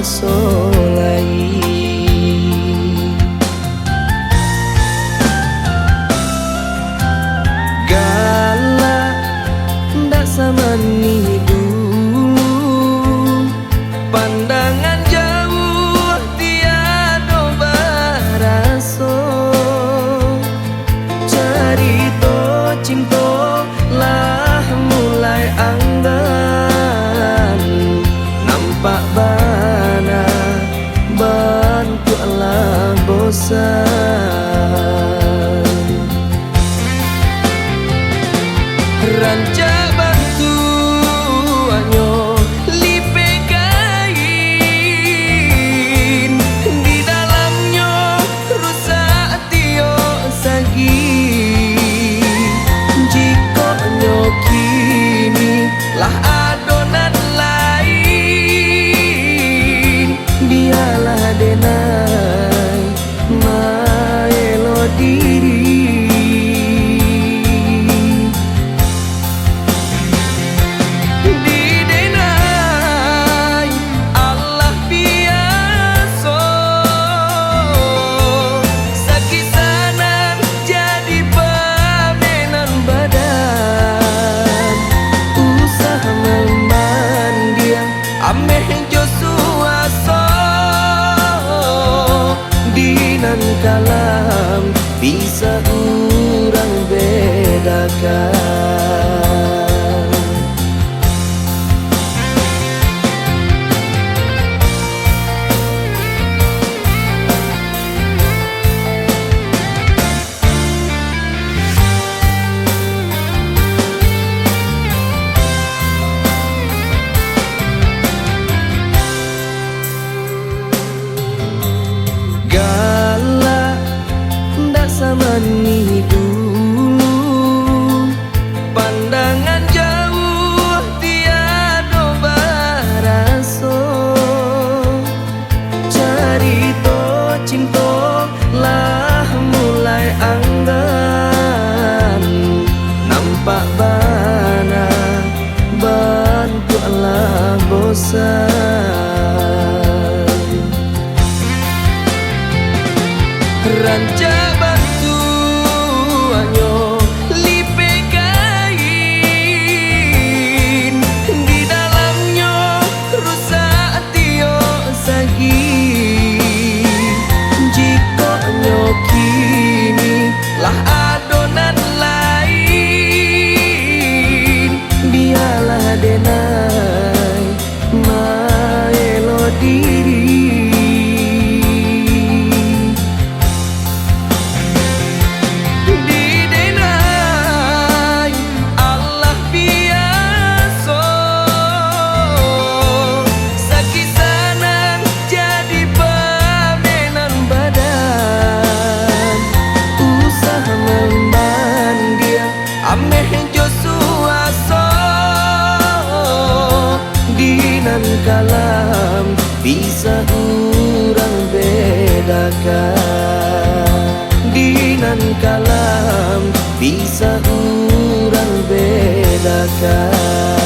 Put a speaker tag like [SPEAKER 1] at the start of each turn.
[SPEAKER 1] solai. Galak ndak samani dulu, pandangan jauh tiada baraso, cerita cinta lah mulai anggan, nampak bana bantulah bosan. Rancak bantuannya lipe kain, di dalamnya rusak tio sagi. Jika kini lah adonan lain, biarlah denai maelo diri. Ameh Joshua so dinan kalam bisa urang bedakan. Galak ndak samani dulu, pandangan jauh tiada baraso, cerita cinta lah mulai anggan, nampak bana bantulah bosan. Rancak bantuannya lipe kain, di dalamnya rusak tio sagi. Jika kini lah adonan lain, biarlah denai maelo diri. Ameh Joshua so dinan kalam bisa urang bedakan. Dinan kalam bisa urang bedakan.